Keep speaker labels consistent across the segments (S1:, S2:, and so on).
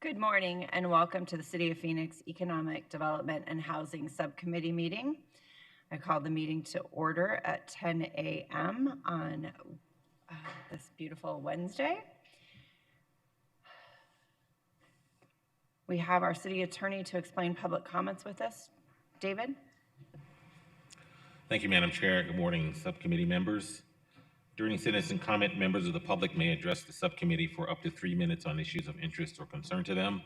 S1: Good morning and welcome to the City of Phoenix Economic Development and Housing Subcommittee meeting. I call the meeting to order at 10 a.m. on this beautiful Wednesday. We have our city attorney to explain public comments with us. David?
S2: Thank you, Madam Chair. Good morning, subcommittee members. During citizen comment, members of the public may address the subcommittee for up to 3 minutes on issues of interest or concern to them.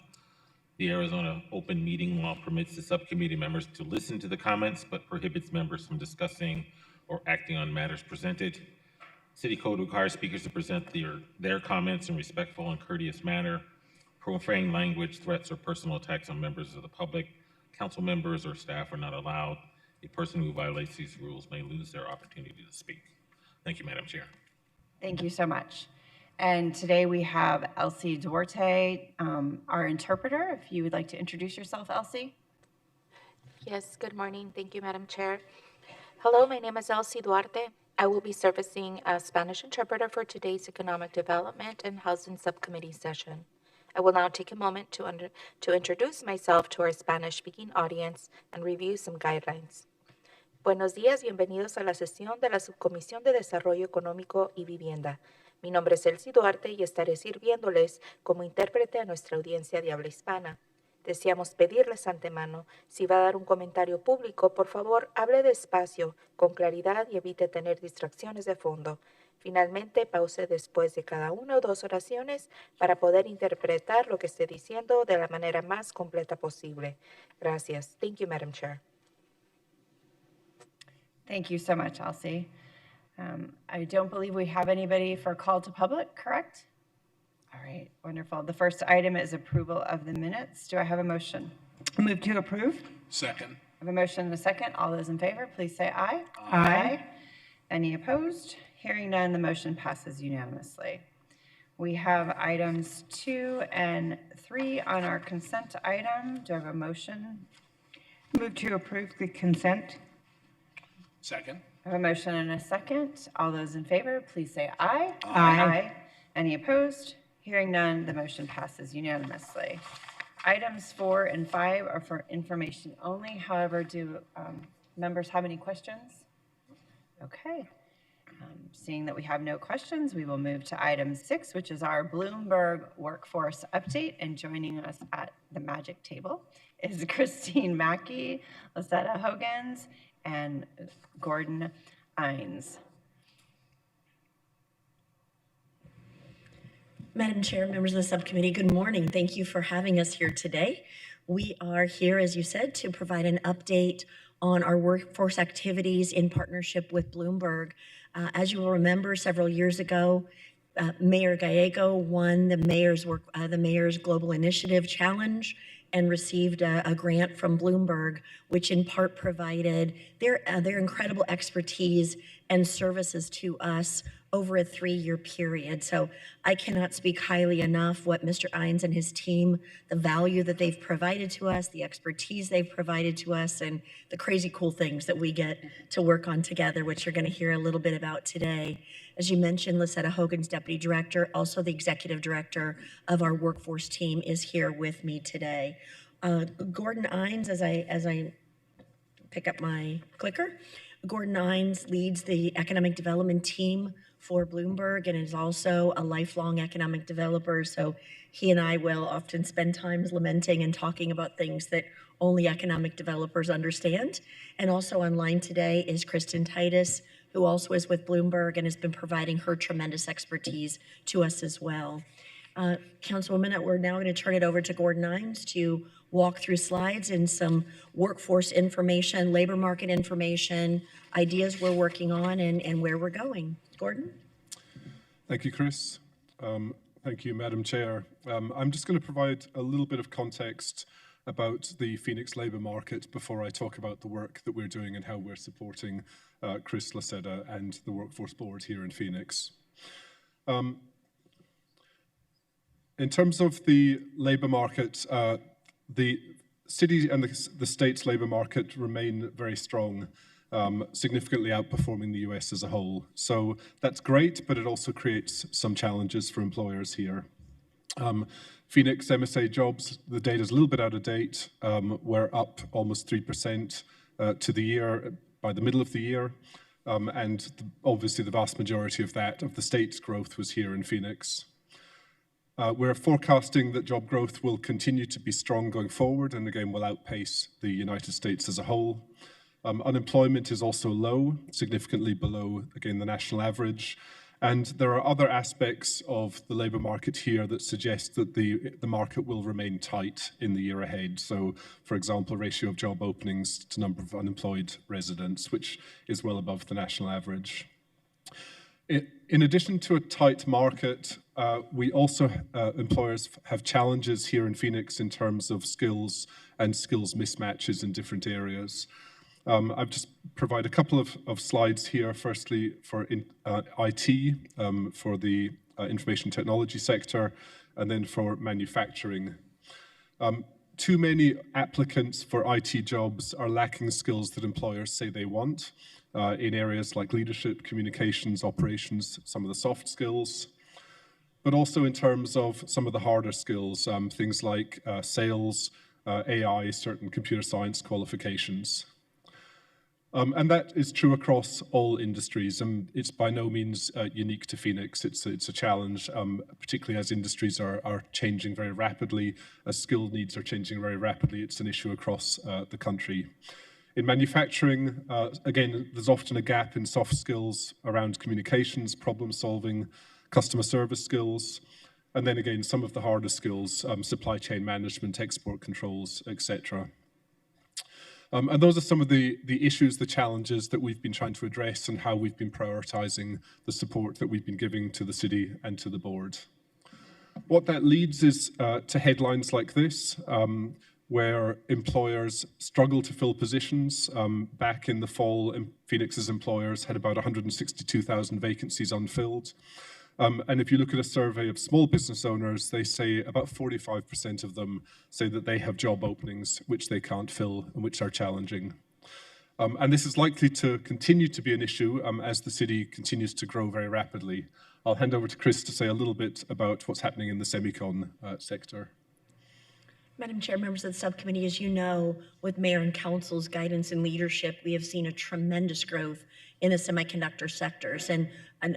S2: The Arizona open meeting law permits the subcommittee members to listen to the comments, but prohibits members from discussing or acting on matters presented. City code requires speakers to present their comments in respectful and courteous manner. Profane language, threats, or personal attacks on members of the public, council members, or staff are not allowed. A person who violates these rules may lose their opportunity to speak. Thank you, Madam Chair.
S1: Thank you so much. And today we have Elsie Duarte, our interpreter. If you would like to introduce yourself, Elsie.
S3: Yes, good morning. Thank you, Madam Chair. Hello, my name is Elsie Duarte. I will be servicing as Spanish interpreter for today's Economic Development and Housing Subcommittee session. I will now take a moment to introduce myself to our Spanish-speaking audience and review some guidelines. Buenos días, bienvenidos a la sesión de la Subcomisión de Desarrollo Económico y Vivienda. Mi nombre es Elsie Duarte y estaré sirviéndoles como intérprete a nuestra audiencia de habla hispana. Deseamos pedirles antemano, si va a dar un comentario público, por favor, hable despacio, con claridad y evite tener distracciones de fondo. Finalmente, pause después de cada una o dos oraciones para poder interpretar lo que esté diciendo de la manera más completa posible. Gracias. Thank you, Madam Chair.
S1: Thank you so much, Elsie. I don't believe we have anybody for call to public, correct? All right, wonderful. The first item is approval of the minutes. Do I have a motion?
S4: Move to approve.
S5: Second.
S1: I have a motion and a second. All those in favor, please say aye.
S4: Aye.
S1: Any opposed? Hearing none, the motion passes unanimously. We have items 2 and 3 on our consent item. Do I have a motion?
S4: Move to approve the consent.
S5: Second.
S1: I have a motion and a second. All those in favor, please say aye.
S4: Aye.
S1: Any opposed? Hearing none, the motion passes unanimously. Items 4 and 5 are for information only. However, do members have any questions? Okay. Seeing that we have no questions, we will move to item 6, which is our Bloomberg workforce update. And joining us at the magic table is Christine Mackey, Lisetta Hogans, and Gordon Ines.
S6: Madam Chair, members of the subcommittee, good morning. Thank you for having us here today. We are here, as you said, to provide an update on our workforce activities in partnership with Bloomberg. As you will remember, several years ago, Mayor Gallego won the Mayor's Global Initiative Challenge and received a grant from Bloomberg, which in part provided their incredible expertise and services to us over a 3-year period. So I cannot speak highly enough what Mr. Ines and his team, the value that they've provided to us, the expertise they've provided to us, and the crazy cool things that we get to work on together, which you're going to hear a little bit about today. As you mentioned, Lisetta Hogan's deputy director, also the executive director of our workforce team, is here with me today. Gordon Ines, as I pick up my clicker, Gordon Ines leads the economic development team for Bloomberg and is also a lifelong economic developer. So he and I will often spend times lamenting and talking about things that only economic developers understand. And also online today is Kristen Titus, who also is with Bloomberg and has been providing her tremendous expertise to us as well. Councilwoman, we're now going to turn it over to Gordon Ines to walk through slides and some workforce information, labor market information, ideas we're working on, and where we're going. Gordon?
S7: Thank you, Chris. Thank you, Madam Chair. I'm just going to provide a little bit of context about the Phoenix labor market before I talk about the work that we're doing and how we're supporting Chris Lisetta and the Workforce Board here in Phoenix. In terms of the labor market, the city and the state's labor market remain very strong, significantly outperforming the US as a whole. So that's great, but it also creates some challenges for employers here. Phoenix MSA jobs, the data's a little bit out of date. We're up almost 3% to the year by the middle of the year. Obviously the vast majority of that, of the state's growth, was here in Phoenix. We're forecasting that job growth will continue to be strong going forward, and again will outpace the United States as a whole. Unemployment is also low, significantly below, again, the national average. And there are other aspects of the labour market here that suggest that the market will remain tight in the year ahead. So, for example, ratio of job openings to number of unemployed residents, which is well above the national average. In addition to a tight market, we also, employers have challenges here in Phoenix in terms of skills and skills mismatches in different areas. I've just provide a couple of slides here. Firstly, for IT, for the information technology sector, and then for manufacturing. Too many applicants for IT jobs are lacking skills that employers say they want in areas like leadership, communications, operations, some of the soft skills, but also in terms of some of the harder skills, things like sales, AI, certain computer science qualifications. And that is true across all industries, and it's by no means unique to Phoenix. It's a challenge, particularly as industries are changing very rapidly, as skill needs are changing very rapidly. It's an issue across the country. In manufacturing, again, there's often a gap in soft skills around communications, problem solving, customer service skills, and then again, some of the harder skills, supply chain management, export controls, etc. And those are some of the issues, the challenges that we've been trying to address and how we've been prioritizing the support that we've been giving to the city and to the board. What that leads is to headlines like this, where employers struggle to fill positions. Back in the fall, Phoenix's employers had about 162,000 vacancies unfilled. And if you look at a survey of small business owners, they say about 45% of them say that they have job openings which they can't fill and which are challenging. And this is likely to continue to be an issue as the city continues to grow very rapidly. I'll hand over to Chris to say a little bit about what's happening in the semicon sector.
S6: Madam Chair, members of the subcommittee, as you know, with Mayor and Council's guidance and leadership, we have seen a tremendous growth in the semiconductor sectors and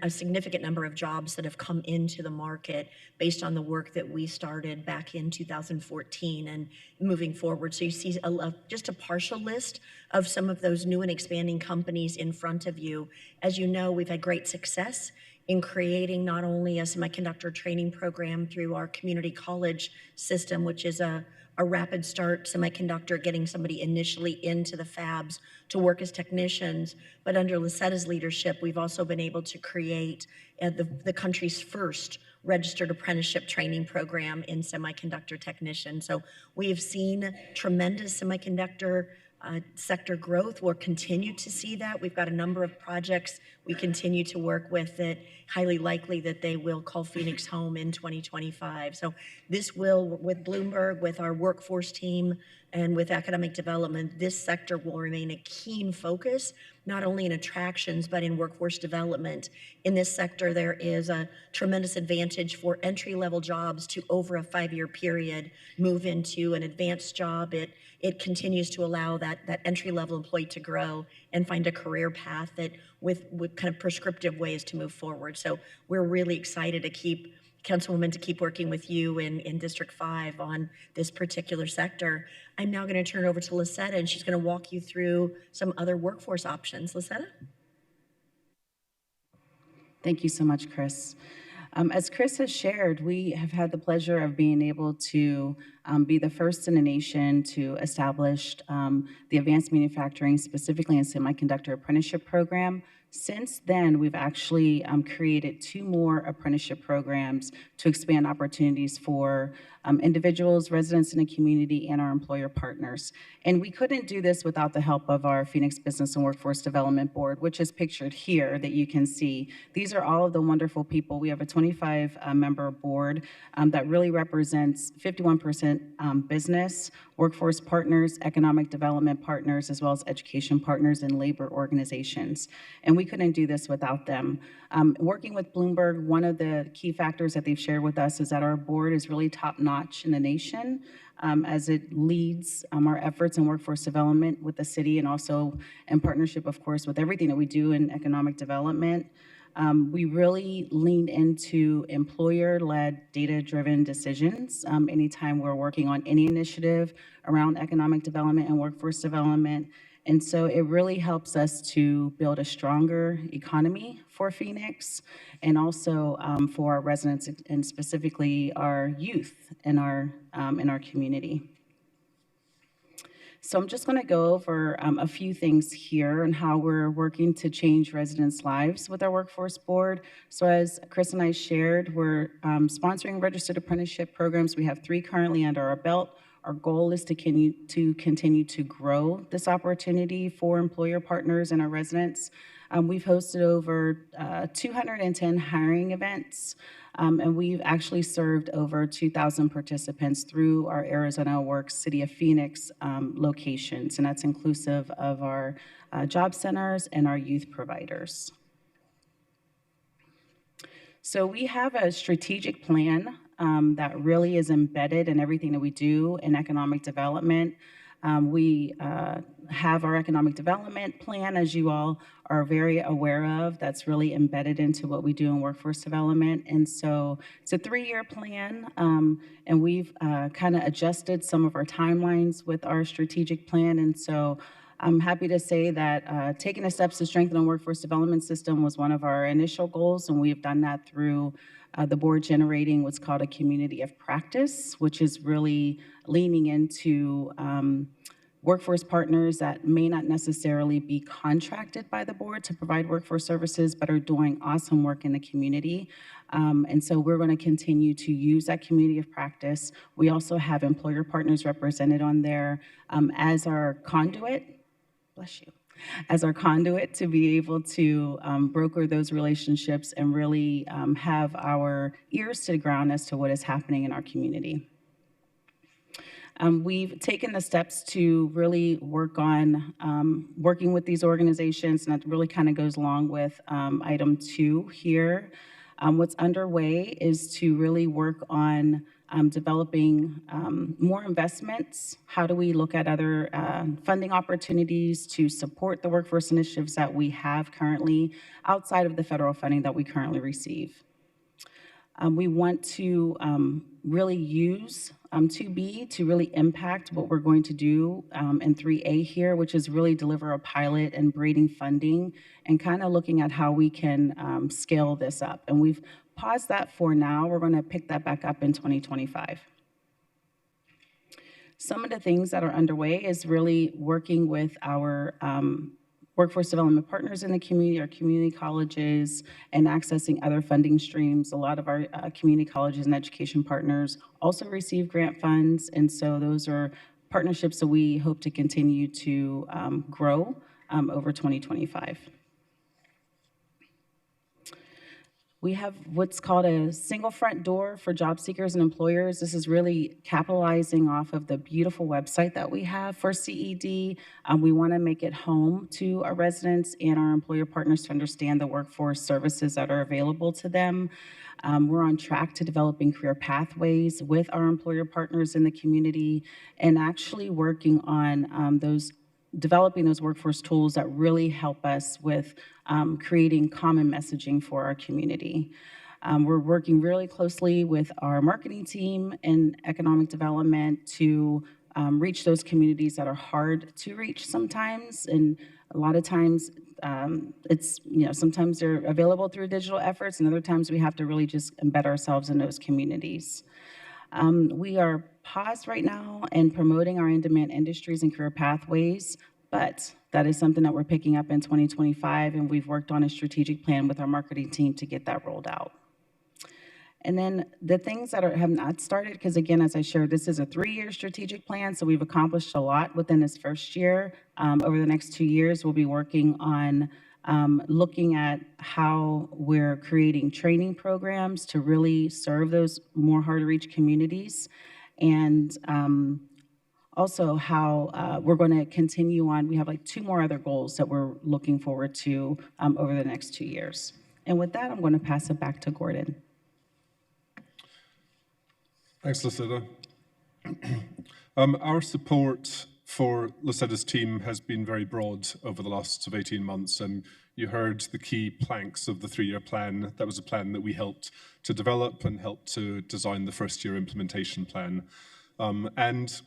S6: a significant number of jobs that have come into the market based on the work that we started back in 2014 and moving forward. So you see just a partial list of some of those new and expanding companies in front of you. As you know, we've had great success in creating not only a semiconductor training program through our community college system, which is a rapid start semiconductor, getting somebody initially into the fabs to work as technicians. But under Lisetta's leadership, we've also been able to create the country's first registered apprenticeship training program in semiconductor technician. So we have seen tremendous semiconductor sector growth. We'll continue to see that. We've got a number of projects we continue to work with that highly likely that they will call Phoenix home in 2025. So this will, with Bloomberg, with our workforce team, and with economic development, this sector will remain a keen focus, not only in attractions, but in workforce development. In this sector, there is a tremendous advantage for entry-level jobs to, over a 5-year period, move into an advanced job. It continues to allow that entry-level employee to grow and find a career path that with kind of prescriptive ways to move forward. So we're really excited to keep, Councilwoman, to keep working with you in District 5 on this particular sector. I'm now going to turn it over to Lisetta, and she's going to walk you through some other workforce options. Lisetta?
S8: Thank you so much, Chris. As Chris has shared, we have had the pleasure of being able to be the first in the nation to establish the advanced manufacturing, specifically in semiconductor apprenticeship program. Since then, we've actually created 2 more apprenticeship programs to expand opportunities for individuals, residents in the community, and our employer partners. And we couldn't do this without the help of our Phoenix Business and Workforce Development Board, which is pictured here that you can see. These are all of the wonderful people. We have a 25-member board that really represents 51% business, workforce partners, economic development partners, as well as education partners and labor organizations. And we couldn't do this without them. Working with Bloomberg, one of the key factors that they've shared with us is that our board is really top-notch notch in the nation as it leads our efforts in workforce development with the city and also in partnership, of course, with everything that we do in economic development. We really lean into employer-led, data-driven decisions anytime we're working on any initiative around economic development and workforce development. And so it really helps us to build a stronger economy for Phoenix and also for our residents and specifically our youth in our community. So I'm just going to go over a few things here and how we're working to change residents' lives with our workforce board. So as Chris and I shared, we're sponsoring registered apprenticeship programs. We have 3 currently under our belt. Our goal is to continue to grow this opportunity for employer partners and our residents. We've hosted over 210 hiring events, and we've actually served over 2,000 participants through our Arizona Works City of Phoenix locations, and that's inclusive of our job centers and our youth providers. So we have a strategic plan that really is embedded in everything that we do in economic development. We have our economic development plan, as you all are very aware of, that's really embedded into what we do in workforce development. And so it's a 3-year plan, and we've kind of adjusted some of our timelines with our strategic plan. And so I'm happy to say that taking the steps to strengthen our workforce development system was one of our initial goals, and we've done that through the board generating what's called a community of practice, which is really leaning into workforce partners that may not necessarily be contracted by the board to provide workforce services, but are doing awesome work in the community. And so we're going to continue to use that community of practice. We also have employer partners represented on there as our conduit. Bless you. As our conduit to be able to broker those relationships and really have our ears to the ground as to what is happening in our community. We've taken the steps to really work on working with these organizations, and that really kind of goes along with item 2 here. What's underway is to really work on developing more investments. How do we look at other funding opportunities to support the workforce initiatives that we have currently outside of the federal funding that we currently receive? We want to really use 2B to really impact what we're going to do in 3A here, which is really deliver a pilot and braiding funding and kind of looking at how we can scale this up. And we've paused that for now. We're going to pick that back up in 2025. Some of the things that are underway is really working with our workforce development partners in the community, our community colleges, and accessing other funding streams. A lot of our community colleges and education partners also receive grant funds, and so those are partnerships that we hope to continue to grow over 2025. We have what's called a single front door for job seekers and employers. This is really capitalizing off of the beautiful website that we have for CED. We want to make it home to our residents and our employer partners to understand the workforce services that are available to them. We're on track to developing career pathways with our employer partners in the community and actually working on developing those workforce tools that really help us with creating common messaging for our community. We're working really closely with our marketing team in economic development to reach those communities that are hard to reach sometimes. And a lot of times it's, sometimes they're available through digital efforts, and other times we have to really just embed ourselves in those communities. We are paused right now in promoting our in-demand industries and career pathways, but that is something that we're picking up in 2025, and we've worked on a strategic plan with our marketing team to get that rolled out. And then the things that have not started, because again, as I shared, this is a 3-year strategic plan, so we've accomplished a lot within this first year. Over the next 2 years, we'll be working on looking at how we're creating training programs to really serve those more hard-to-reach communities, and also how we're going to continue on. We have like 2 more other goals that we're looking forward to over the next 2 years. And with that, I'm going to pass it back to Gordon.
S7: Thanks, Lucetta. Our support for Lucetta's team has been very broad over the last 18 months. You heard the key planks of the 3-year plan. That was a plan that we helped to develop and helped to design the first-year implementation plan. And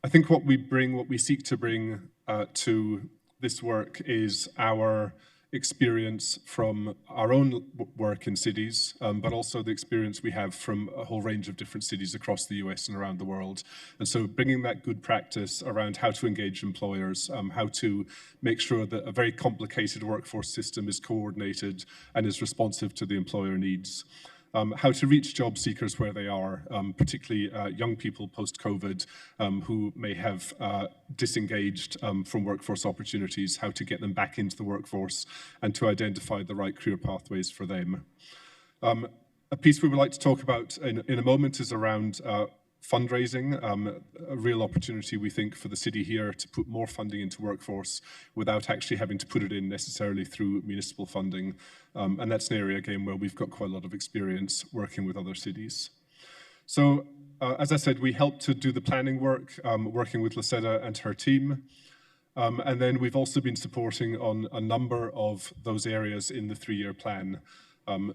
S7: I think what we seek to bring to this work is our experience from our own work in cities, but also the experience we have from a whole range of different cities across the US and around the world. And so bringing that good practice around how to engage employers, how to make sure that a very complicated workforce system is coordinated and is responsive to the employer needs. How to reach job seekers where they are, particularly young people post-COVID who may have disengaged from workforce opportunities, how to get them back into the workforce and to identify the right career pathways for them. A piece we would like to talk about in a moment is around fundraising, a real opportunity, we think, for the city here to put more funding into workforce without actually having to put it in necessarily through municipal funding. And that's an area, again, where we've got quite a lot of experience working with other cities. So, as I said, we helped to do the planning work, working with Lucetta and her team. And then we've also been supporting on a number of those areas in the 3-year plan.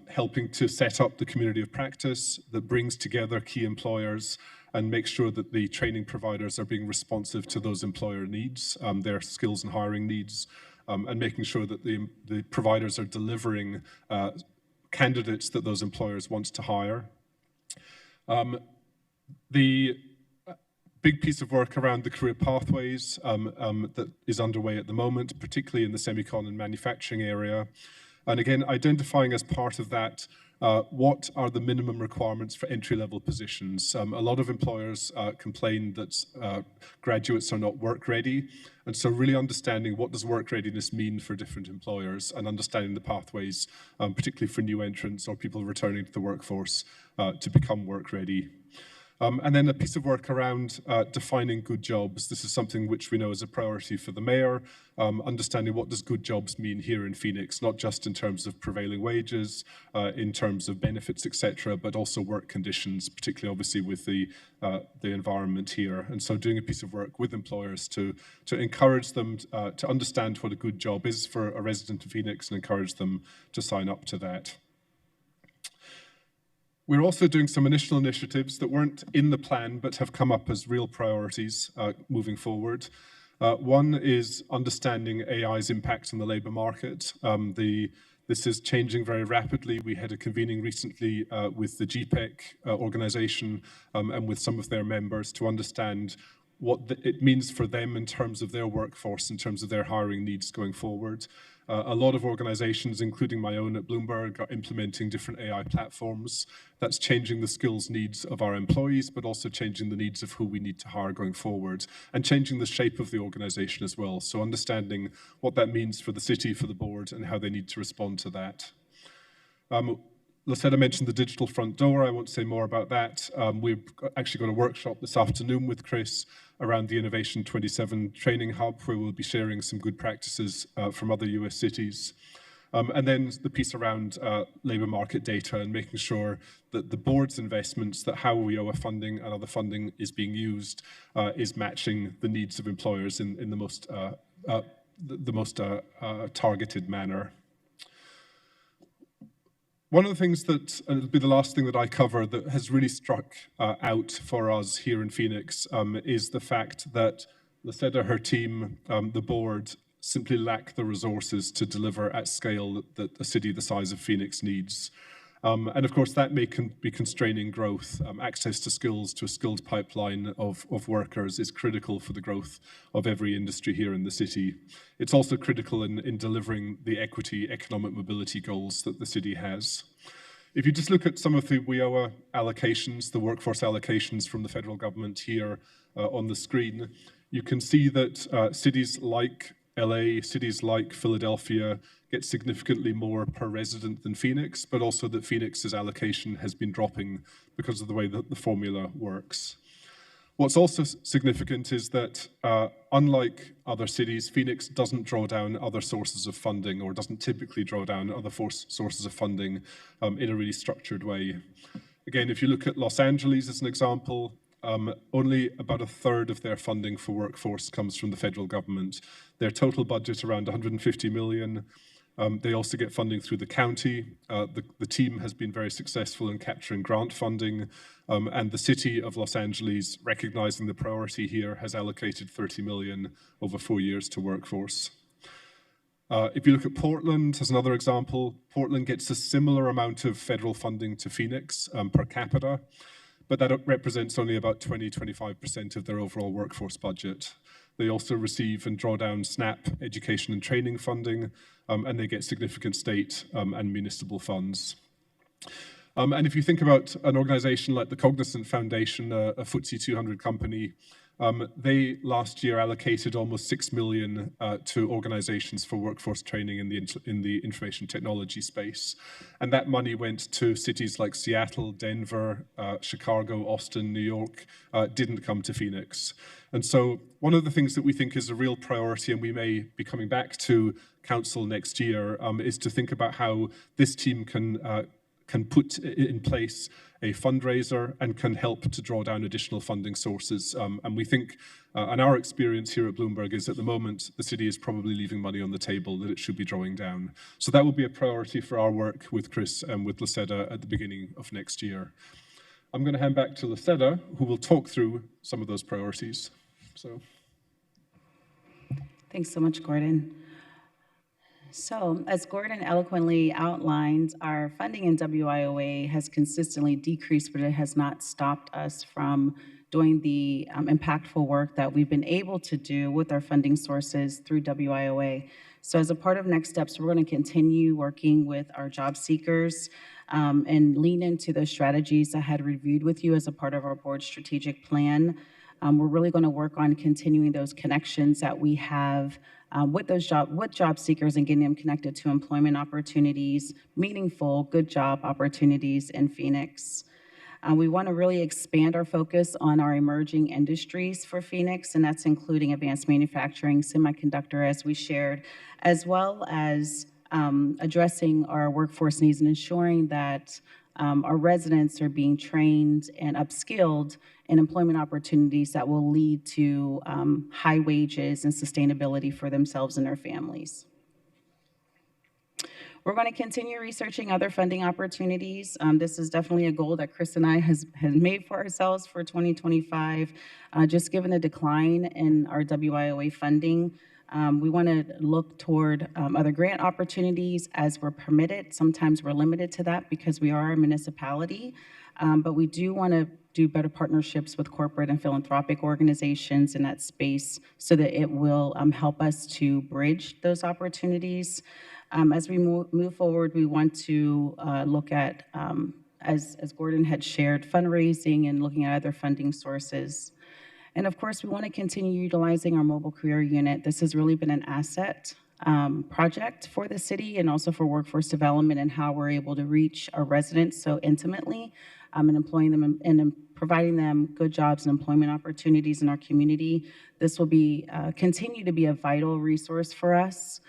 S7: Helping to set up the community of practice that brings together key employers and make sure that the training providers are being responsive to those employer needs, their skills and hiring needs, and making sure that the providers are delivering candidates that those employers want to hire. The big piece of work around the career pathways that is underway at the moment, particularly in the semicon and manufacturing area. And again, identifying as part of that, what are the minimum requirements for entry-level positions? A lot of employers complain that graduates are not work-ready, and so really understanding what does work readiness mean for different employers and understanding the pathways, particularly for new entrants or people returning to the workforce to become work-ready. And then a piece of work around defining good jobs. This is something which we know is a priority for the mayor, understanding what does good jobs mean here in Phoenix, not just in terms of prevailing wages, in terms of benefits, etc., but also work conditions, particularly obviously with the environment here. And so doing a piece of work with employers to encourage them to understand what a good job is for a resident of Phoenix and encourage them to sign up to that. We're also doing some initial initiatives that weren't in the plan but have come up as real priorities moving forward. One is understanding AI's impact on the labour market. This is changing very rapidly. We had a convening recently with the GPEC organisation and with some of their members to understand what it means for them in terms of their workforce, in terms of their hiring needs going forward. A lot of organizations, including my own at Bloomberg, are implementing different AI platforms. That's changing the skills needs of our employees, but also changing the needs of who we need to hire going forward, and changing the shape of the organization as well. So understanding what that means for the city, for the board, and how they need to respond to that. Lucetta mentioned the digital front door. I won't say more about that. We've actually got a workshop this afternoon with Chris around the Innovation 27 training hub, where we'll be sharing some good practices from other US cities. And then the piece around labour market data and making sure that the board's investments, that how we owe funding and other funding is being used, is matching the needs of employers in the most targeted manner. One of the things that, and it'll be the last thing that I cover, that has really struck out for us here in Phoenix is the fact that Lucetta, her team, the board, simply lack the resources to deliver at scale that a city the size of Phoenix needs. And of course, that may be constraining growth. Access to skills, to a skilled pipeline of workers is critical for the growth of every industry here in the city. It's also critical in delivering the equity, economic mobility goals that the city has. If you just look at some of the WIOA allocations, the workforce allocations from the federal government here on the screen, you can see that cities like LA, cities like Philadelphia get significantly more per resident than Phoenix, but also that Phoenix's allocation has been dropping because of the way that the formula works. What's also significant is that unlike other cities, Phoenix doesn't draw down other sources of funding, or doesn't typically draw down other sources of funding in a really structured way. Again, if you look at Los Angeles as an example, only about a third of their funding for workforce comes from the federal government. Their total budget around 150 million. They also get funding through the county. The team has been very successful in capturing grant funding, and the city of Los Angeles, recognizing the priority here, has allocated 30 million over 4 years to workforce. If you look at Portland as another example, Portland gets a similar amount of federal funding to Phoenix per capita, but that represents only about 20-25% of their overall workforce budget. They also receive and draw down SNAP education and training funding, and they get significant state and municipal funds. And if you think about an organization like the Cognizant Foundation, a FTSE 200 company, they last year allocated almost 6 million to organizations for workforce training in the information technology space. And that money went to cities like Seattle, Denver, Chicago, Austin, New York, didn't come to Phoenix. And so one of the things that we think is a real priority, and we may be coming back to council next year, is to think about how this team can put in place a fundraiser and can help to draw down additional funding sources. And we think, and our experience here at Bloomberg is at the moment, the city is probably leaving money on the table that it should be drawing down. So that will be a priority for our work with Chris and with Luceda at the beginning of next year. I'm going to hand back to Luceda, who will talk through some of those priorities. So.
S8: Thanks so much, Gordon. So, as Gordon eloquently outlined, our funding in WIOA has consistently decreased, but it has not stopped us from doing the impactful work that we've been able to do with our funding sources through WIOA. So as a part of Next Steps, we're going to continue working with our job seekers and lean into those strategies I had reviewed with you as a part of our board strategic plan. We're really going to work on continuing those connections that we have with job seekers and getting them connected to employment opportunities, meaningful, good job opportunities in Phoenix. We want to really expand our focus on our emerging industries for Phoenix, and that's including advanced manufacturing, semiconductor, as we shared, as well as addressing our workforce needs and ensuring that our residents are being trained and upskilled in employment opportunities that will lead to high wages and sustainability for themselves and their families. We're going to continue researching other funding opportunities. This is definitely a goal that Chris and I has made for ourselves for 2025. Just given the decline in our WIOA funding, we want to look toward other grant opportunities as we're permitted. Sometimes we're limited to that because we are a municipality, but we do want to do better partnerships with corporate and philanthropic organizations in that space so that it will help us to bridge those opportunities. As we move forward, we want to look at, as Gordon had shared, fundraising and looking at other funding sources. And of course, we want to continue utilizing our mobile career unit. This has really been an asset project for the city and also for workforce development and how we're able to reach our residents so intimately and employing them and providing them good jobs and employment opportunities in our community. This will be continue to be a vital resource for us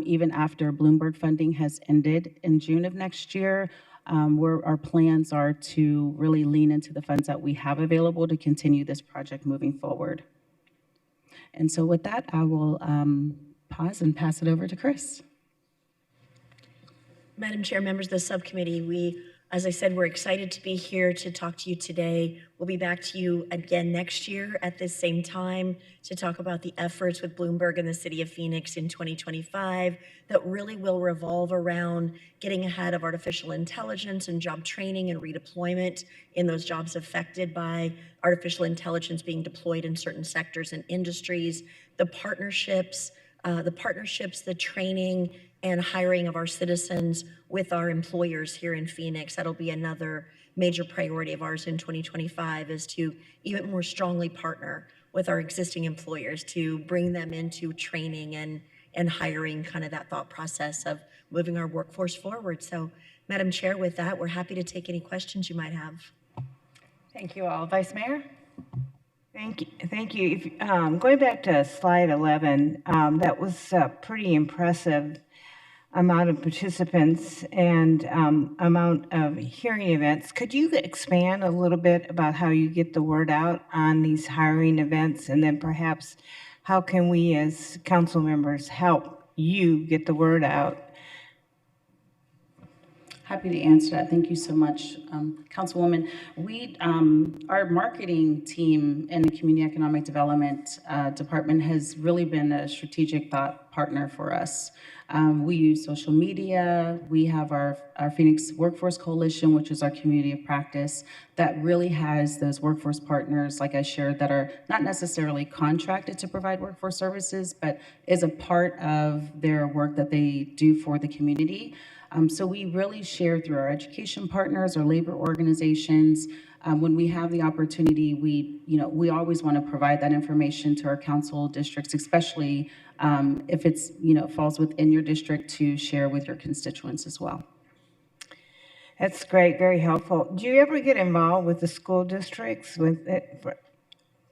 S8: even after Bloomberg funding has ended in June of next year. Where our plans are to really lean into the funds that we have available to continue this project moving forward. And so with that, I will pause and pass it over to Chris.
S6: Madam Chair, members of the subcommittee, as I said, we're excited to be here to talk to you today. We'll be back to you again next year at this same time to talk about the efforts with Bloomberg and the City of Phoenix in 2025 that really will revolve around getting ahead of artificial intelligence and job training and redeployment in those jobs affected by artificial intelligence being deployed in certain sectors and industries, the partnerships, the training, and hiring of our citizens with our employers here in Phoenix. That'll be another major priority of ours in 2025 is to even more strongly partner with our existing employers to bring them into training and hiring, kind of that thought process of moving our workforce forward. So, Madam Chair, with that, we're happy to take any questions you might have.
S1: Thank you all. Vice Mayor?
S4: Thank you. Thank you. Going back to slide 11, that was pretty impressive. amount of participants and amount of hearing events. Could you expand a little bit about how you get the word out on these hiring events? And then perhaps how can we as council members help you get the word out?
S8: Happy to answer that. Thank you so much, Councilwoman. Our marketing team in the Community Economic Development Department has really been a strategic thought partner for us. We use social media. We have our Phoenix Workforce Coalition, which is our community of practice that really has those workforce partners, like I shared, that are not necessarily contracted to provide workforce services, but is a part of their work that they do for the community. So we really share through our education partners, our labor organizations. When we have the opportunity, we always want to provide that information to our council districts, especially if it's, falls within your district, to share with your constituents as well.
S4: That's great, very helpful. Do you ever get involved with the school districts with it?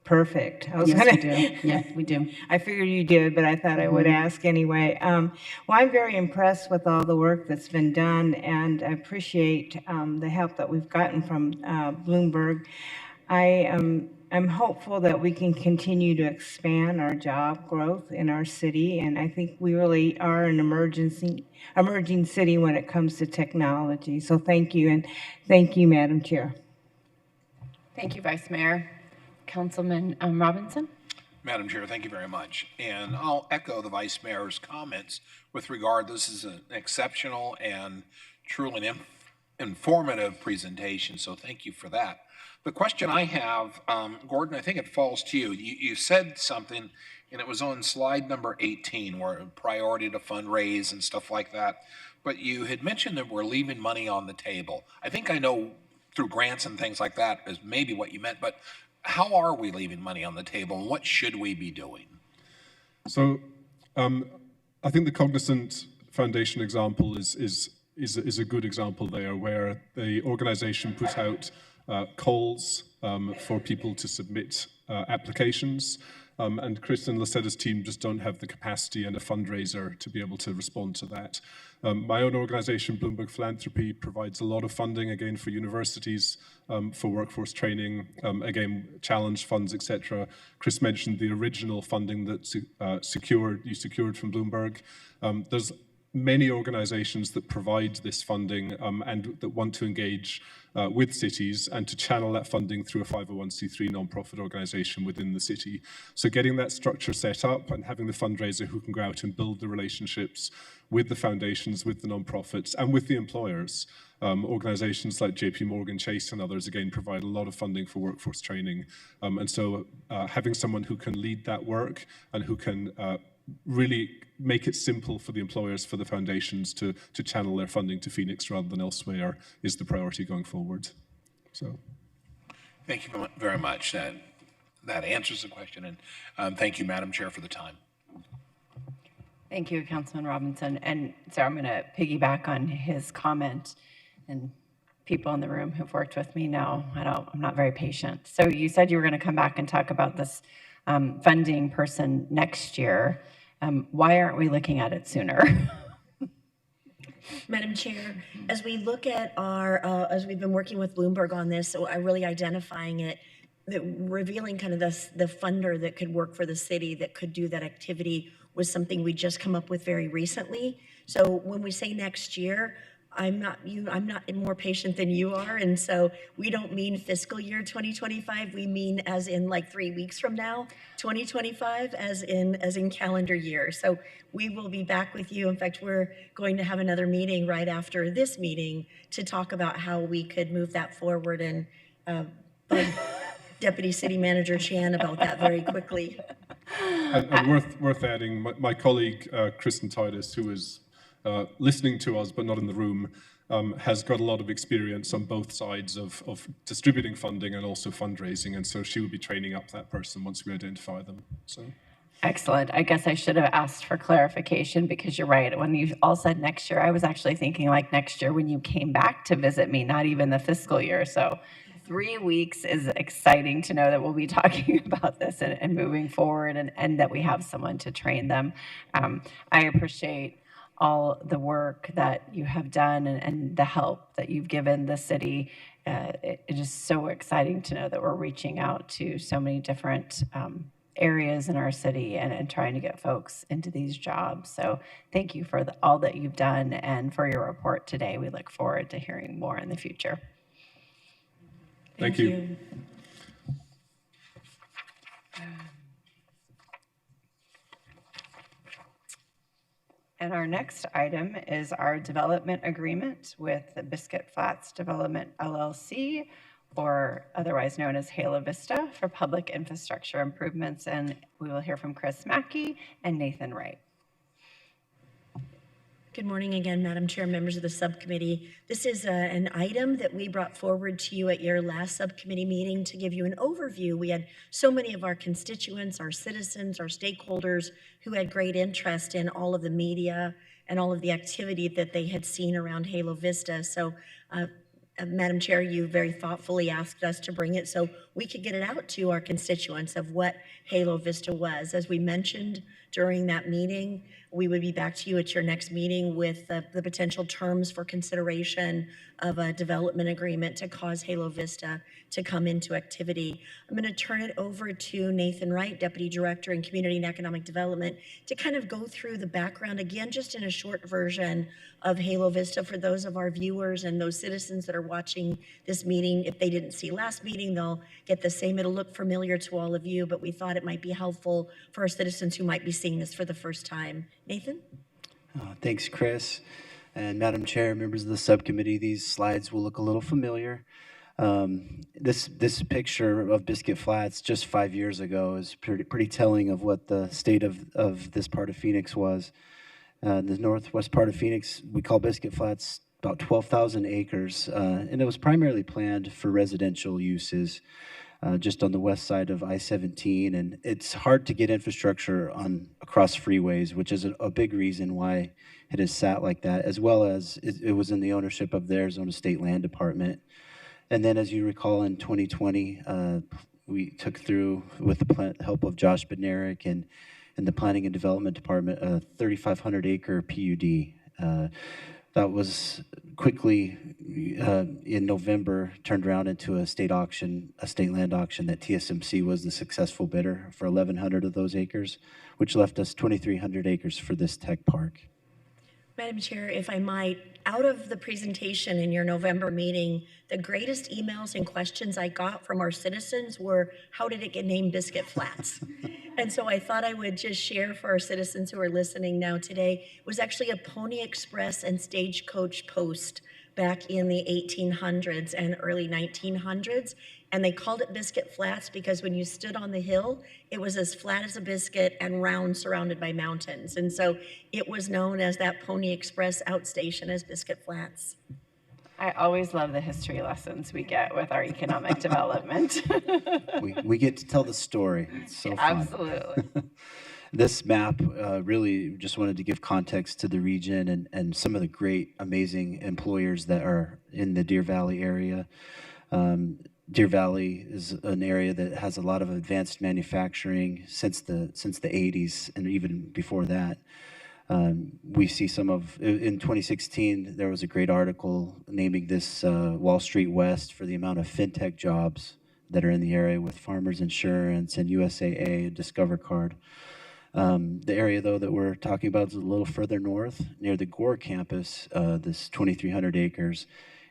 S4: Perfect.
S8: Yes, we do. Yeah, we do.
S4: I figured you did, but I thought I would ask anyway. Well, I'm very impressed with all the work that's been done, and I appreciate the help that we've gotten from Bloomberg. I'm hopeful that we can continue to expand our job growth in our city, and I think we really are an emerging city when it comes to technology. So thank you, and thank you, Madam Chair.
S1: Thank you, Vice Mayor. Councilman Robinson?
S5: Madam Chair, thank you very much. And I'll echo the Vice Mayor's comments with regard, this is an exceptional and truly informative presentation, so thank you for that. The question I have, Gordon, I think it falls to you. You said something, and it was on slide number 18, where priority to fundraise and stuff like that, but you had mentioned that we're leaving money on the table. I think I know through grants and things like that is maybe what you meant, but how are we leaving money on the table, and what should we be doing?
S7: So I think the Cognizant Foundation example is a good example there, where the organization put out calls for people to submit applications. And Chris and Lacetta's team just don't have the capacity and a fundraiser to be able to respond to that. My own organization, Bloomberg Philanthropy, provides a lot of funding, again, for universities, for workforce training, again, challenge funds, etc. Chris mentioned the original funding that you secured from Bloomberg. There's many organizations that provide this funding and that want to engage with cities and to channel that funding through a 501c3 nonprofit organization within the city. So getting that structure set up and having the fundraiser who can go out and build the relationships with the foundations, with the nonprofits, and with the employers. Organizations like JP Morgan Chase and others, again, provide a lot of funding for workforce training. And so having someone who can lead that work and who can really make it simple for the employers, for the foundations to channel their funding to Phoenix rather than elsewhere is the priority going forward. So,
S5: thank you very much. That answers the question, and thank you, Madam Chair, for the time.
S1: Thank you, Councilman Robinson. And so I'm going to piggyback on his comment, and people in the room who've worked with me know I'm not very patient. So you said you were going to come back and talk about this funding person next year. Why aren't we looking at it sooner?
S6: Madam Chair, as we look at as we've been working with Bloomberg on this, so really identifying it, revealing kind of the funder that could work for the city that could do that activity was something we just come up with very recently. So when we say next year, I'm not more patient than you are, and so we don't mean fiscal year 2025. We mean as in like 3 weeks from now, 2025, as in calendar year. So we will be back with you. In fact, we're going to have another meeting right after this meeting to talk about how we could move that forward and bug Deputy City Manager Chan about that very quickly.
S7: And worth adding, my colleague Kristen Titus, who is listening to us but not in the room, has got a lot of experience on both sides of distributing funding and also fundraising, and so she will be training up that person once we identify them. So.
S1: Excellent. I guess I should have asked for clarification, because you're right. When you all said next year, I was actually thinking like next year when you came back to visit me, not even the fiscal year. So 3 weeks is exciting to know that we'll be talking about this and moving forward, and that we have someone to train them. I appreciate all the work that you have done and the help that you've given the city. It is so exciting to know that we're reaching out to so many different areas in our city and trying to get folks into these jobs. So thank you for all that you've done and for your report today. We look forward to hearing more in the future.
S7: Thank you.
S1: And our next item is our development agreement with the Biscuit Flats Development LLC, or otherwise known as Halo Vista, for public infrastructure improvements. And we will hear from Chris Mackey and Nathan Wright.
S6: Good morning again, Madam Chair, members of the subcommittee. This is an item that we brought forward to you at your last subcommittee meeting to give you an overview. We had so many of our constituents, our citizens, our stakeholders who had great interest in all of the media and all of the activity that they had seen around Halo Vista. So Madam Chair, you very thoughtfully asked us to bring it so we could get it out to our constituents of what Halo Vista was. As we mentioned during that meeting, we would be back to you at your next meeting with the potential terms for consideration of a development agreement to cause Halo Vista to come into activity. I'm going to turn it over to Nathan Wright, Deputy Director in Community and Economic Development, to kind of go through the background again, just in a short version of Halo Vista for those of our viewers and those citizens that are watching this meeting. If they didn't see last meeting, they'll get the same. It'll look familiar to all of you, but we thought it might be helpful for our citizens who might be seeing this for the first time. Nathan?
S9: Thanks, Chris. And Madam Chair, members of the subcommittee, these slides will look a little familiar. This picture of Biscuit Flats just 5 years ago is pretty telling of what the state of this part of Phoenix was. The northwest part of Phoenix, we call Biscuit Flats about 12,000 acres, and it was primarily planned for residential uses. Just on the west side of I-17, and it's hard to get infrastructure across freeways, which is a big reason why it is sat like that, as well as it was in the ownership of the Arizona State Land Department. And then, as you recall, in 2020, we took through, with the help of Josh Bednarik and the Planning and Development Department, a 3,500-acre PUD. That was quickly, in November, turned around into a state auction, a state land auction that TSMC was the successful bidder for 1,100 of those acres, which left us 2,300 acres for this tech park.
S6: Madam Chair, if I might, out of the presentation in your November meeting, the greatest emails and questions I got from our citizens were, how did it get named Biscuit Flats? And so I thought I would just share for our citizens who are listening now today, it was actually a Pony Express and Stagecoach post back in the 1800s and early 1900s. And they called it Biscuit Flats because when you stood on the hill, it was as flat as a biscuit and round, surrounded by mountains. And so it was known as that Pony Express outstation as Biscuit Flats.
S1: I always love the history lessons we get with our economic development.
S9: we get to tell the story. It's so fun.
S1: Absolutely.
S9: This map really just wanted to give context to the region and some of the great, amazing employers that are in the Deer Valley area. Deer Valley is an area that has a lot of advanced manufacturing since the 80s and even before that. We see some of, in 2016, there was a great article naming this Wall Street West for the amount of fintech jobs that are in the area with Farmers Insurance and USAA and Discover Card. The area, though, that we're talking about is a little further north, near the Gore campus, this 2,300 acres.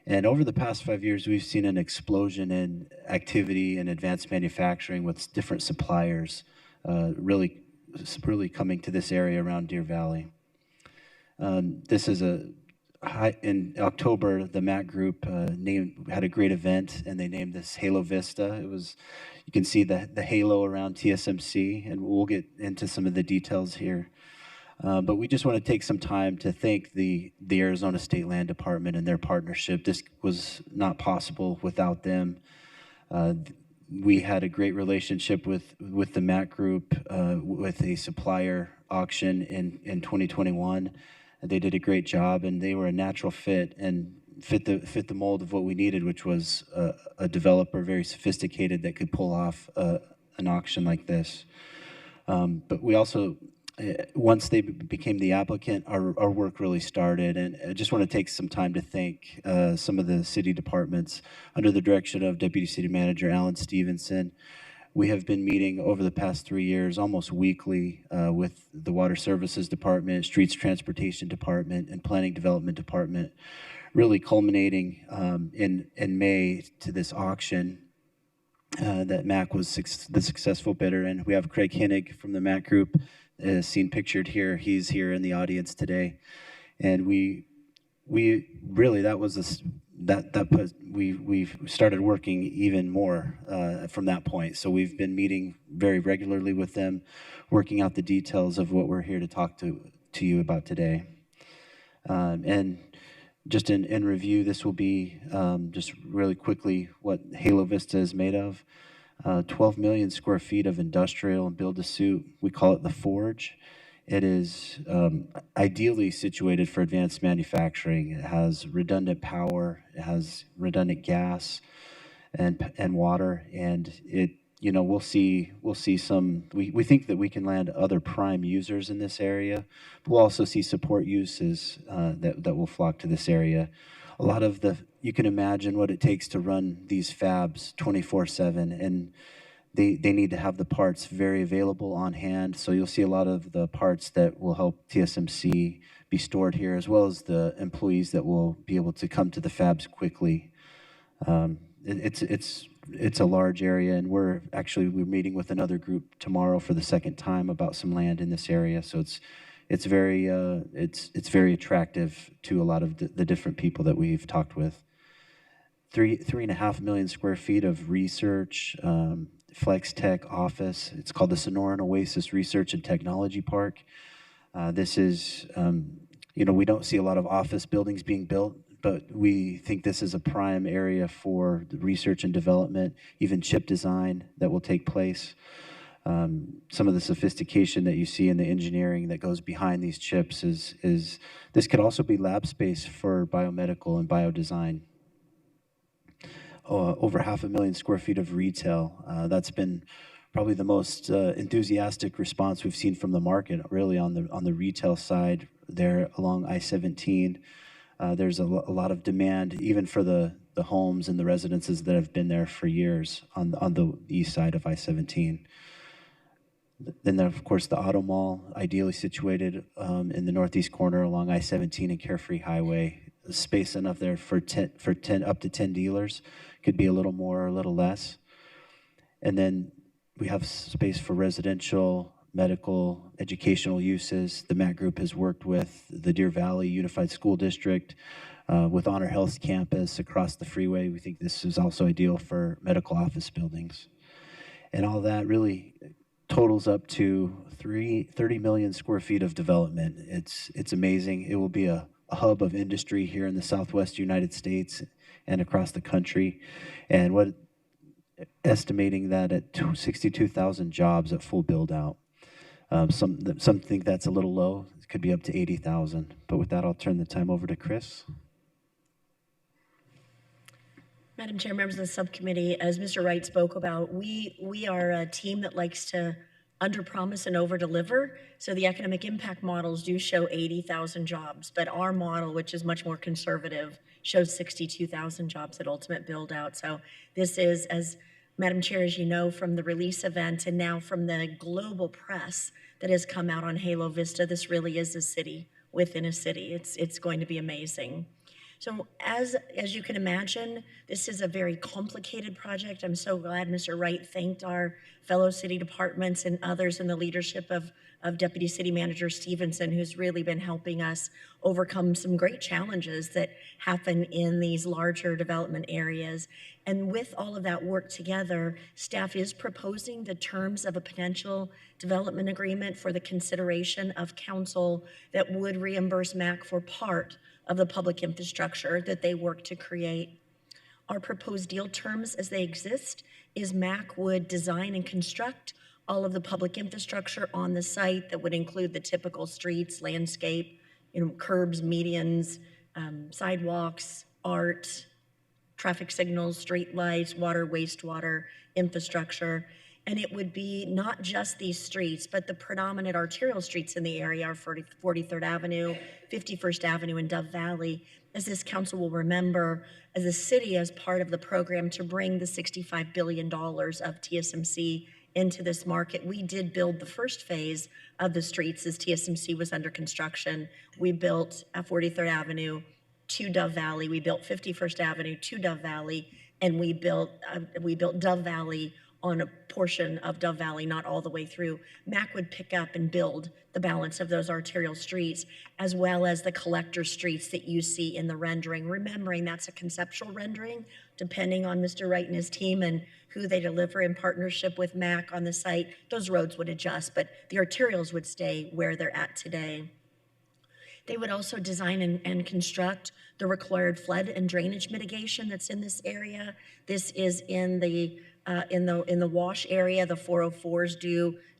S9: And over the past 5 years, we've seen an explosion in activity and advanced manufacturing with different suppliers really coming to this area around Deer Valley. This is in October, the MAC Group had a great event, and they named this Halo Vista. It was, you can see the halo around TSMC, and we'll get into some of the details here. But we just want to take some time to thank the Arizona State Land Department and their partnership. This was not possible without them. We had a great relationship with the MAC Group with a supplier auction in 2021. They did a great job, and they were a natural fit and fit the mold of what we needed, which was a developer very sophisticated that could pull off an auction like this. But we also once they became the applicant, our work really started. And I just want to take some time to thank some of the city departments under the direction of Deputy City Manager Alan Stevenson. We have been meeting over the past 3 years, almost weekly, with the Water Services Department, Streets Transportation Department, and Planning Development Department, really culminating in May to this auction that MAC was the successful bidder. And we have Craig Hinnig from the MAC Group, seen pictured here. He's here in the audience today. And we really, that was we started working even more from that point. So we've been meeting very regularly with them, working out the details of what we're here to talk to you about today. And just in review, this will be just really quickly what Halo Vista is made of. 12 million square feet of industrial and build-to-suit. We call it the Forge. It is ideally situated for advanced manufacturing. It has redundant power, it has redundant gas and water, and it, you know, we'll see some, we think that we can land other prime users in this area, but we'll also see support uses that will flock to this area. A lot of you can imagine what it takes to run these fabs 24/7, and they need to have the parts very available on hand. So you'll see a lot of the parts that will help TSMC be stored here, as well as the employees that will be able to come to the fabs quickly. It's a large area, and we're meeting with another group tomorrow for the second time about some land in this area. So it's very attractive to a lot of the different people that we've talked with. 3.5 million square feet of research, Flex Tech office. It's called the Sonoran Oasis Research and Technology Park. This is, we don't see a lot of office buildings being built, but we think this is a prime area for the research and development, even chip design that will take place. Some of the sophistication that you see in the engineering that goes behind these chips is this could also be lab space for biomedical and biodesign. Over 500,000 square feet of retail. That's been probably the most enthusiastic response we've seen from the market, really, on the retail side there along I-17. There's a lot of demand, even for the homes and the residences that have been there for years on the east side of I-17. Then, of course, the Auto Mall, ideally situated in the northeast corner along I-17 and Carefree Highway. Space enough there for up to 10 dealers. Could be a little more or a little less. And then we have space for residential, medical, educational uses. The MAC Group has worked with the Deer Valley Unified School District, with Honor Health Campus across the freeway. We think this is also ideal for medical office buildings. And all that really totals up to 30 million square feet of development. It's amazing. It will be a hub of industry here in the Southwest United States and across the country, and estimating that at 62,000 jobs at full build out. Some think that's a little low. It could be up to 80,000. But with that, I'll turn the time over to Chris.
S6: Madam Chair, members of the subcommittee, as Mr. Wright spoke about, we are a team that likes to underpromise and overdeliver. So the economic impact models do show 80,000 jobs, but our model, which is much more conservative, shows 62,000 jobs at ultimate build out. So this is, as Madam Chair, as you know, from the release event and now from the global press that has come out on Halo Vista, this really is a city within a city. It's going to be amazing. So as you can imagine, this is a very complicated project. I'm so glad Mr. Wright thanked our fellow city departments and others in the leadership of Deputy City Manager Stevenson, who's really been helping us overcome some great challenges that happen in these larger development areas. And with all of that work together, staff is proposing the terms of a potential development agreement for the consideration of council that would reimburse MAC for part of the public infrastructure that they work to create. Our proposed deal terms as they exist is MAC would design and construct all of the public infrastructure on the site that would include the typical streets, landscape, curbs, medians, sidewalks, art, traffic signals, street lights, water, wastewater, infrastructure. And it would be not just these streets, but the predominant arterial streets in the area are 43rd Avenue, 51st Avenue, and Dove Valley. As this council will remember, as a city, as part of the program to bring the $65 billion of TSMC into this market, we did build the first phase of the streets as TSMC was under construction. We built 43rd Avenue to Dove Valley. We built 51st Avenue to Dove Valley, and we built Dove Valley on a portion of Dove Valley, not all the way through. MAC would pick up and build the balance of those arterial streets, as well as the collector streets that you see in the rendering. Remembering that's a conceptual rendering, depending on Mr. Wright and his team and who they deliver in partnership with MAC on the site, those roads would adjust, but the arterials would stay where they're at today. They would also design and construct the required flood and drainage mitigation that's in this area. This is in the wash area. The 404s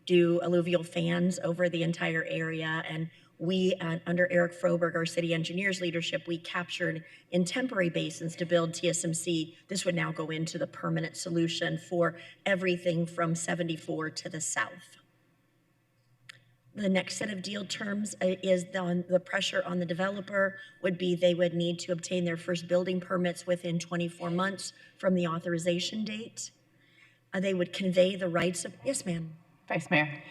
S6: do alluvial fans over the entire area, and we, under Eric Froberg, our city engineer's leadership, we captured in temporary basins to build TSMC. This would now go into the permanent solution for everything from 74 to the south. The next set of deal terms is the pressure on the developer would be they would need to obtain their first building permits within 24 months from the authorization date. They would convey the rights of, yes, ma'am.
S1: Vice Mayor.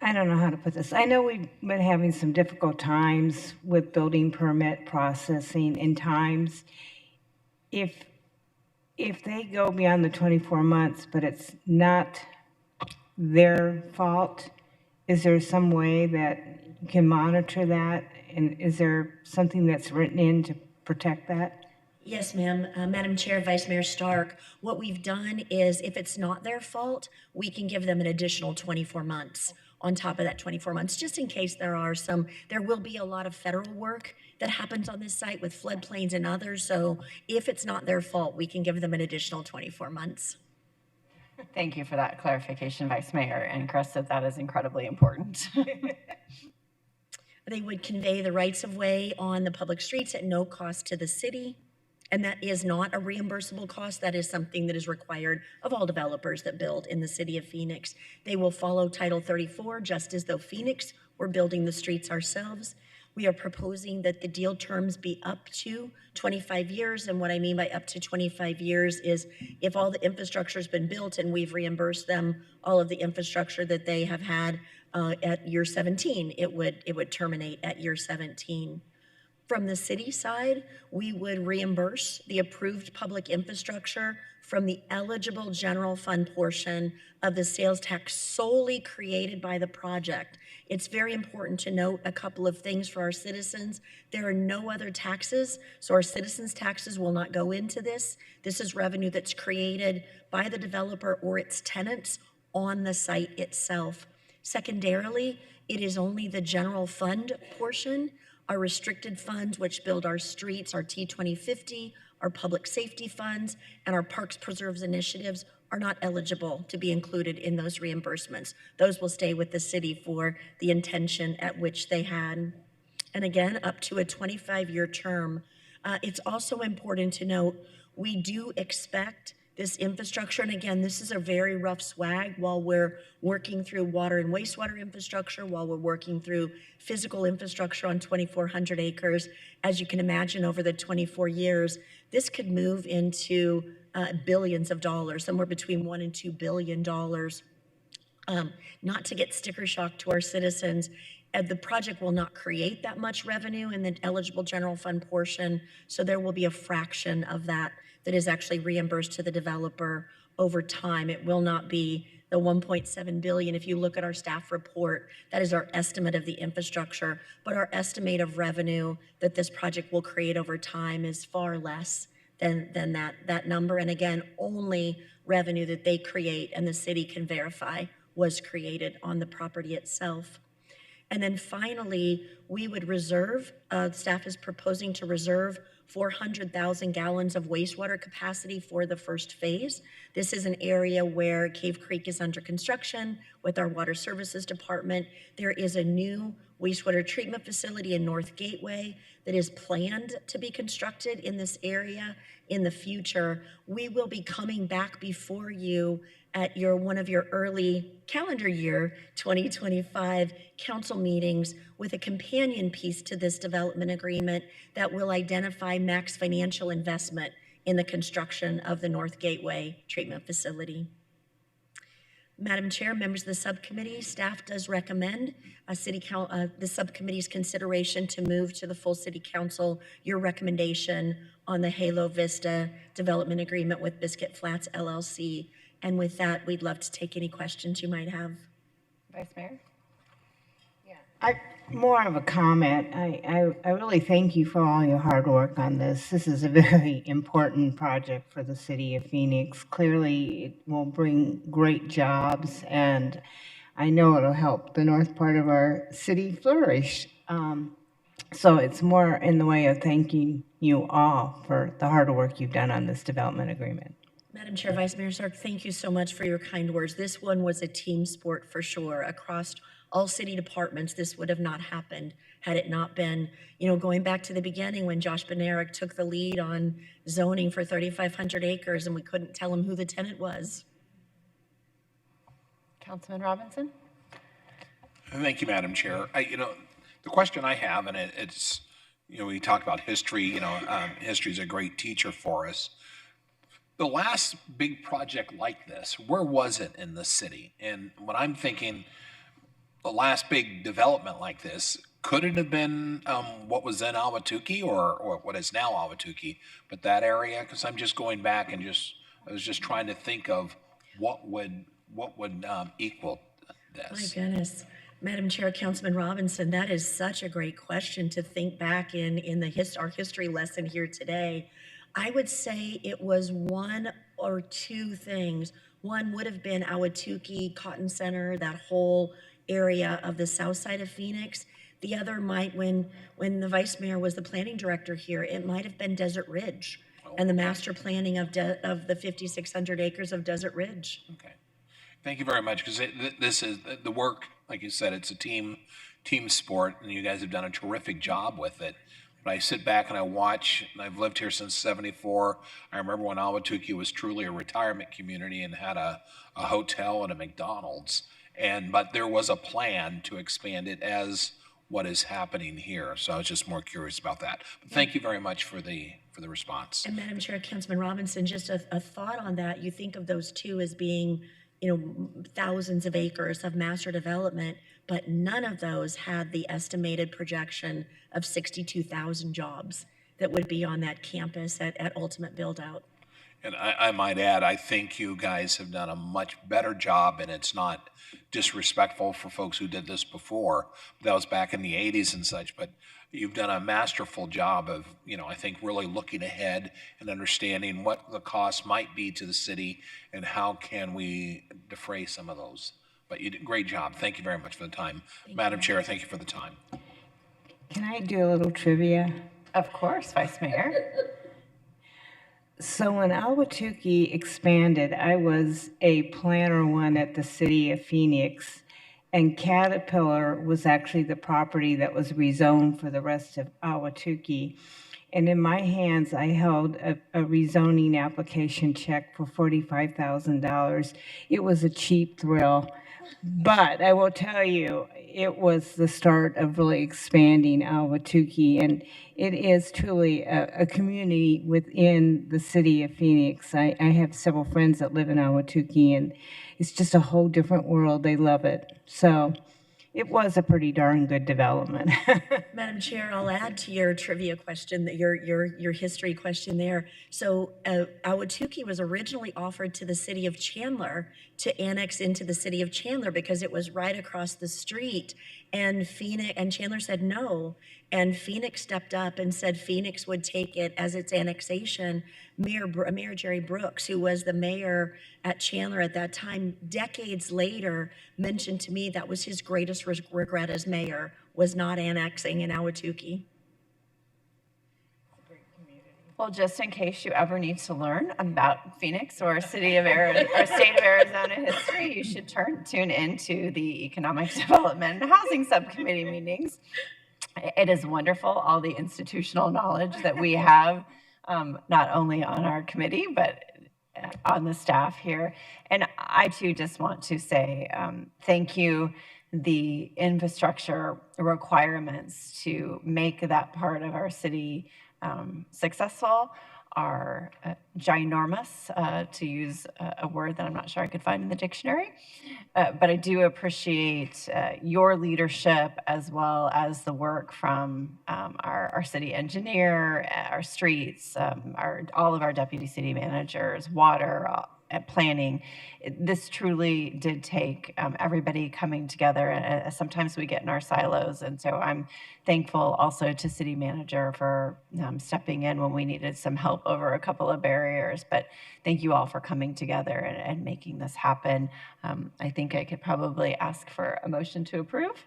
S4: I don't know how to put this. I know we've been having some difficult times with building permit processing in times. If they go beyond the 24 months, but it's not their fault, is there some way that you can monitor that? And is there something that's written in to protect that?
S6: Yes, ma'am. Madam Chair, Vice Mayor Stark, what we've done is if it's not their fault, we can give them an additional 24 months on top of that 24 months, just in case there will be a lot of federal work that happens on this site with floodplains and others. So if it's not their fault, we can give them an additional 24 months.
S1: Thank you for that clarification, Vice Mayor, and Chris said that is incredibly important.
S6: They would convey the rights of way on the public streets at no cost to the city. And that is not a reimbursable cost. That is something that is required of all developers that build in the city of Phoenix. They will follow Title 34, just as though Phoenix were building the streets ourselves. We are proposing that the deal terms be up to 25 years. And what I mean by up to 25 years is if all the infrastructure has been built and we've reimbursed them all of the infrastructure that they have had at year 17, it would terminate at year 17. From the city side, we would reimburse the approved public infrastructure from the eligible general fund portion of the sales tax solely created by the project. It's very important to note a couple of things for our citizens. There are no other taxes, so our citizens' taxes will not go into this. This is revenue that's created by the developer or its tenants on the site itself. Secondarily, it is only the general fund portion. Our restricted funds, which build our streets, our T2050, our public safety funds, and our parks preserves initiatives are not eligible to be included in those reimbursements. Those will stay with the city for the intention at which they had. And again, up to a 25-year term. It's also important to note, we do expect this infrastructure, and again, this is a very rough swag while we're working through water and wastewater infrastructure, while we're working through physical infrastructure on 2,400 acres. As you can imagine, over the 24 years, this could move into billions of dollars, somewhere between $1 and $2 billion. Not to get sticker shock to our citizens, the project will not create that much revenue in the eligible general fund portion, so there will be a fraction of that that is actually reimbursed to the developer over time. It will not be the $1.7 billion. If you look at our staff report, that is our estimate of the infrastructure, but our estimate of revenue that this project will create over time is far less than that number. And again, only revenue that they create and the city can verify was created on the property itself. And then finally, we would reserve, staff is proposing to reserve 400,000 gallons of wastewater capacity for the first phase. This is an area where Cave Creek is under construction with our Water Services Department. There is a new wastewater treatment facility in North Gateway that is planned to be constructed in this area in the future. We will be coming back before you at one of your early calendar year 2025 council meetings with a companion piece to this development agreement that will identify max financial investment in the construction of the North Gateway treatment facility. Madam Chair, members of the subcommittee, staff does recommend the subcommittee's consideration to move to the full city council your recommendation on the Halo Vista development agreement with Biscuit Flats LLC. And with that, we'd love to take any questions you might have.
S1: Vice Mayor?
S4: More of a comment. I really thank you for all your hard work on this. This is a very important project for the city of Phoenix. Clearly, it will bring great jobs, and I know it'll help the north part of our city flourish. So it's more in the way of thanking you all for the hard work you've done on this development agreement.
S6: Madam Chair, Vice Mayor Stark, thank you so much for your kind words. This one was a team sport for sure. Across all city departments, this would have not happened had it not been, going back to the beginning when Josh Benarek took the lead on zoning for 3,500 acres and we couldn't tell him who the tenant was.
S1: Councilman Robinson?
S5: Thank you, Madam Chair. The question I have, and it's, we talk about history, history is a great teacher for us. The last big project like this, where was it in the city? And when I'm thinking the last big development like this, could it have been what was then Ahwatukee or what is now Ahwatukee, but that area? Because I'm just going back and I was just trying to think of what would equal this.
S6: My goodness. Madam Chair, Councilman Robinson, that is such a great question to think back in our history lesson here today. I would say it was one or two things. One would have been Ahwatukee, Cotton Center, that whole area of the south side of Phoenix. The other might, when the vice mayor was the planning director here, it might have been Desert Ridge and the master planning of the 5,600 acres of Desert Ridge.
S5: Okay. Thank you very much, because this is the work, like you said, it's a team sport, and you guys have done a terrific job with it. But I sit back and I watch, and I've lived here since '74. I remember when Ahwatukee was truly a retirement community and had a hotel and a McDonald's. But there was a plan to expand it as what is happening here. So I was just more curious about that. But thank you very much for the response.
S6: And Madam Chair, Councilman Robinson, just a thought on that. You think of those two as being, thousands of acres of master development, but none of those had the estimated projection of 62,000 jobs that would be on that campus at ultimate build out.
S5: And I might add, I think you guys have done a much better job, and it's not disrespectful for folks who did this before. That was back in the 80s and such, but you've done a masterful job of, I think really looking ahead and understanding what the cost might be to the city and how can we defray some of those. But you did a great job. Thank you very much for the time. Madam Chair, thank you for the time.
S4: Can I do a little trivia?
S1: Of course, Vice Mayor.
S4: So when Ahwatukee expanded, I was a planner one at the city of Phoenix, and Caterpillar was actually the property that was rezoned for the rest of Ahwatukee. And in my hands, I held a rezoning application check for $45,000. It was a cheap thrill. But I will tell you, it was the start of really expanding Ahwatukee, and it is truly a community within the city of Phoenix. I have several friends that live in Ahwatukee, and it's just a whole different world. They love it. So it was a pretty darn good development.
S6: Madam Chair, I'll add to your trivia question, your history question there. So Ahwatukee was originally offered to the city of Chandler to annex into the city of Chandler because it was right across the street. And Chandler said no. And Phoenix stepped up and said Phoenix would take it as its annexation. Mayor Jerry Brooks, who was the mayor at Chandler at that time, decades later, mentioned to me that was his greatest regret as mayor, was not annexing in Ahwatukee.
S1: Well, just in case you ever need to learn about Phoenix or state of Arizona history, you should tune into the Economic Development and Housing Subcommittee meetings. It is wonderful, all the institutional knowledge that we have, not only on our committee, but on the staff here. And I too just want to say thank you. The infrastructure requirements to make that part of our city successful are ginormous, to use a word that I'm not sure I could find in the dictionary. But I do appreciate your leadership, as well as the work from our city engineer, our streets, all of our deputy city managers, water, planning. This truly did take everybody coming together. And sometimes we get in our silos. And so I'm thankful also to city manager for stepping in when we needed some help over a couple of barriers. But thank you all for coming together and making this happen. I think I could probably ask for a motion to approve.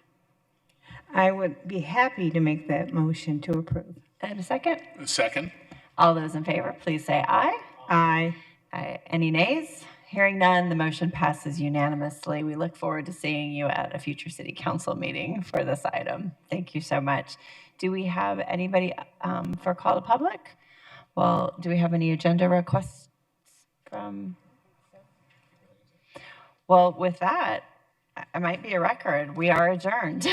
S4: I would be happy to make that motion to approve.
S1: And a second?
S5: A second?
S1: All those in favor, please say aye.
S4: Aye.
S1: Any nays? Hearing none, the motion passes unanimously. We look forward to seeing you at a future city council meeting for this item. Thank you so much. Do we have anybody for call to public? Well, do we have any agenda requests from? Well, with that, it might be a record. We are adjourned.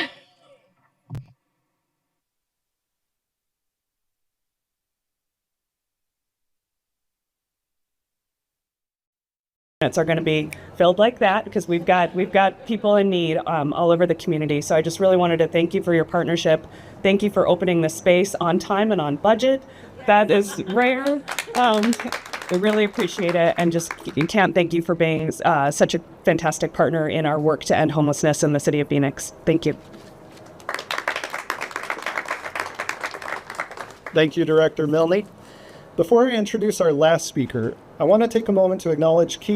S10: Are going to be filled like that because we've got people in need all over the community. So I just really wanted to thank you for your partnership. Thank you for opening the space on time and on budget. That is rare. We really appreciate it, and just can't thank you for being such a fantastic partner in our work to end homelessness in the city of Phoenix. Thank you.
S11: Thank you, Director Milne. Before I introduce our last speaker, I want to take a moment to acknowledge key